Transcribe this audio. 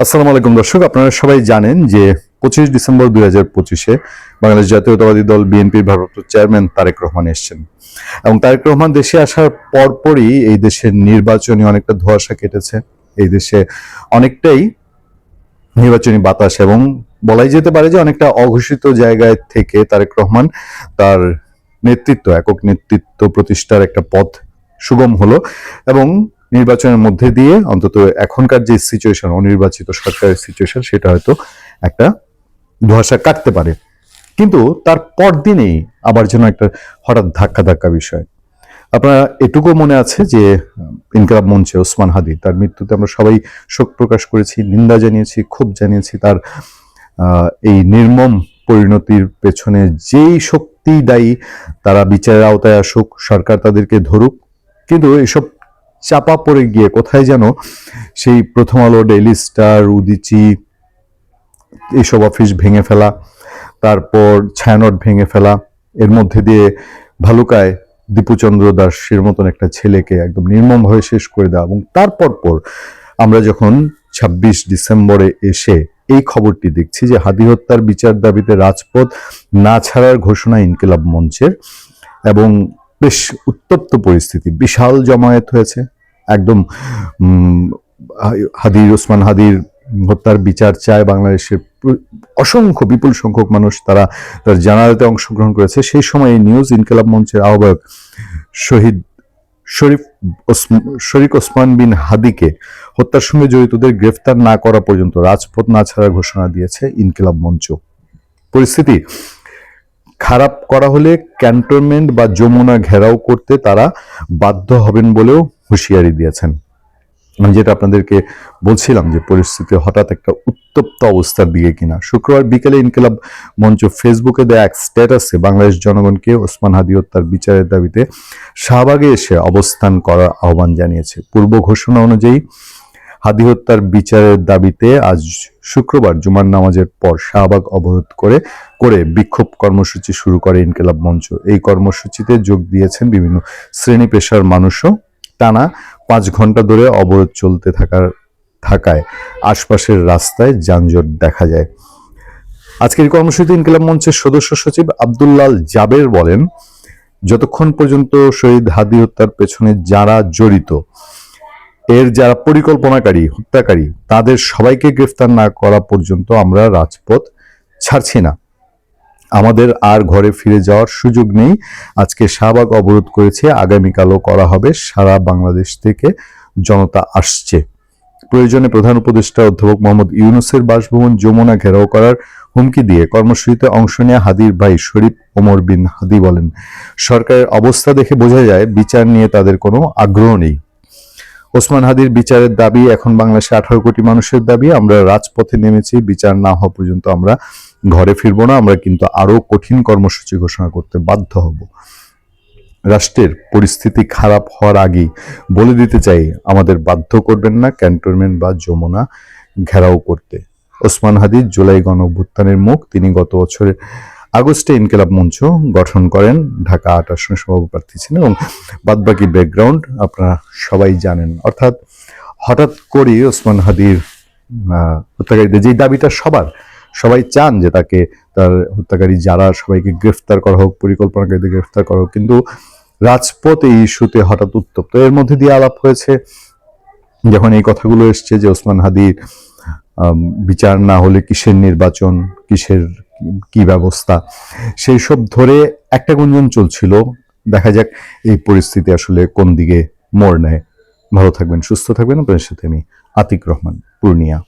আসসালামু আলাইকুম দর্শক, আপনারা সবাই জানেন যে 25 ডিসেম্বর 2025-এ বাংলাদেশ জাতীয়তাবাদী দল বিএনপির ভারপ্রাপ্ত চেয়ারম্যান তারেক রহমান এসেছেন এবং তারেক রহমান দেশে আসার পরপরই এই দেশের নির্বাচনী অনেকটা ধোঁয়াশা কেটেছে। এই দেশে অনেকটাই নির্বাচনী বাতাস এবং বলাই যেতে পারে যে অনেকটা অঘোষিত জায়গায় থেকে তারেক রহমান তার একক নেতৃত্ব প্রতিষ্ঠার একটা পথ সুগম হলো এবং নির্বাচনের মধ্যে দিয়ে অন্তত এখনকার যে সিচুয়েশন, অনির্বাচিত সরকারের সিচুয়েশন, সেটা হয়তো একটা ধোঁয়াশা কাটতে পারে। কিন্তু তার পরদিনেই আবার যেন একটা হঠাৎ ধাক্কা বিষয়। আপনারা এটুকু মনে আছে যে ইনকিলাব মঞ্চে ওসমান হাদি তার মৃত্যুতে আমরা সবাই শোক প্রকাশ করেছি, নিন্দা জানিয়েছি, ক্ষোভ জানিয়েছি। তার এই নির্মম পরিণতির পেছনে যেই শক্তি দায়ী তারা বিচারের আওতায় আসুক, সরকার তাদেরকে ধরুক। কিন্তু এসব চাপা পড়ে গিয়ে কোথায় যেন সেই প্রথম আলো, ডেইলি স্টার, উদীচি এইসব অফিস ভেঙে ফেলা, তারপর ছায়ানট ভেঙে ফেলা, এর মধ্যে দিয়ে ভালুকায় দীপুচন্দ্র দাসের মতন একটা ছেলেকে একদম নির্মমভাবে শেষ করে দেওয়া। এবং তারপর আমরা যখন 26 ডিসেম্বরে এসে এই খবরটি দেখছি যে হাদি হত্যার বিচার দাবিতে রাজপথ না ছাড়ার ঘোষণা ইনকিলাব মঞ্চের, এবং বেশ উত্তপ্ত পরিস্থিতি, বিশাল জমায়েত হয়েছে। একদম ওসমান হাদির হত্যার বিচার চায় বাংলাদেশের অসংখ্য বিপুল সংখ্যক মানুষ, তারা তার জানাজাতে অংশগ্রহণ করেছে। সেই সময় এই নিউজ ইনকিলাব মঞ্চের আহ্বায়ক শরীক ওসমান বিন হাদিকে হত্যার সঙ্গে জড়িতদের গ্রেফতার না করা পর্যন্ত রাজপথ না ছাড়ার ঘোষণা দিয়েছে ইনকিলাব মঞ্চ। পরিস্থিতি খারাপ করা হলে ক্যান্টনমেন্ট বা যমুনা ঘেরাও করতে তারা বাধ্য হবেন বলেও হুঁশিয়ারি দিয়েছেন। যেটা আপনাদেরকে বলছিলাম যে পরিস্থিতি হঠাৎ একটা উত্তপ্ত অবস্থার দিকে কিনা। শুক্রবার বিকেলে ইনকিলাব মঞ্চ ফেসবুকে দেয়া এক স্ট্যাটাসে বাংলাদেশ জনগণকে ওসমান হাদি হত্যার বিচারের দাবিতে শাহবাগে এসে অবস্থান করার আহ্বান জানিয়েছে। পূর্ব ঘোষণা অনুযায়ী হাদি হত্যার বিচারের দাবিতে আজ শুক্রবার জুমার নামাজের পর শাহবাগ অবরোধ করে বিক্ষোভ কর্মসূচি শুরু করে ইনকিলাব মঞ্চ। এই কর্মসূচিতে যোগ দিয়েছেন বিভিন্ন শ্রেণী পেশার মানুষও। টানা 5 ঘন্টা ধরে অবরোধ চলতে থাকায় আশপাশের রাস্তায় যানজট দেখা যায়। আজকের কর্মসূচিতে ইনকিলাব মঞ্চের সদস্য সচিব আব্দুল্লাল জাবের বলেন, যতক্ষণ পর্যন্ত শহীদ হাদি হত্যার পেছনে যারা জড়িত, যারা পরিকল্পনাকারী, হত্যাকারী, তাদের সবাইকে গ্রেফতার না করা পর্যন্ত আমরা রাজপথ ছাড়ছি না। আমাদের আর ঘরে ফিরে যাওয়ার সুযোগ নেই। আজকে শাহবাগ অবরোধ করেছে, আগামীকালও করা হবে। সারা বাংলাদেশ থেকে জনতা আসছে। প্রয়োজনে প্রধান উপদেষ্টা অধ্যাপক মোহাম্মদ ইউনূসের বাসভবন যমুনা ঘেরাও করার হুমকি দিয়ে কর্মসূচিতে অংশ নেওয়া হাদির ভাই শরীফ ওমর বিন হাদি বলেন, সরকারের অবস্থা দেখে বোঝা যায় বিচার নিয়ে তাদের কোনো আগ্রহ নেই। ওসমান হাদির বিচারের দাবি এখন বাংলাদেশে 18 কোটি মানুষের দাবি। আমরা রাজপথে নেমেছি, বিচার না হওয়া পর্যন্ত আমরা ঘরে ফিরবো না। আমরা কিন্তু আরো কঠিন কর্মসূচি ঘোষণা করতে বাধ্য হব। রাষ্ট্রের পরিস্থিতি খারাপ হওয়ার আগেই বলে দিতে চাই, আমাদের বাধ্য করবেন না ক্যান্টনমেন্ট বা যমুনা ঘেরাও করতে। ওসমান হাদির জুলাই গণঅভ্যুত্থানের মুখ। তিনি গত বছরের আগস্টে ইনকিলাব মঞ্চ গঠন করেন, ঢাকা 8 আসনে সভাপতি ছিলেন এবং বাদবাকি ব্যাকগ্রাউন্ড আপনারা সবাই জানেন। অর্থাৎ হঠাৎ করেই ওসমান হাদির হত্যাকারীদের যে দাবিটা সবাই চান যে তাকে, তার হত্যাকারী যারা, সবাইকে গ্রেফতার করা হোক, পরিকল্পনাকারীদের গ্রেফতার করা হোক। কিন্তু রাজপথ এই ইস্যুতে হঠাৎ উত্তপ্ত। এর মধ্যে দিয়ে আলাপ হয়েছে, যখন এই কথাগুলো এসছে যে ওসমান হাদির বিচার না হলে কিসের নির্বাচন, কি ব্যবস্থা, সেই সব ধরে একটা গুঞ্জন চলছিল। দেখা যাক এই পরিস্থিতি আসলে কোন দিকে মোড় নেয়। ভালো থাকবেন, সুস্থ থাকবেন। আপনাদের সাথে আমি আতিক রহমান, পূর্ণিয়া।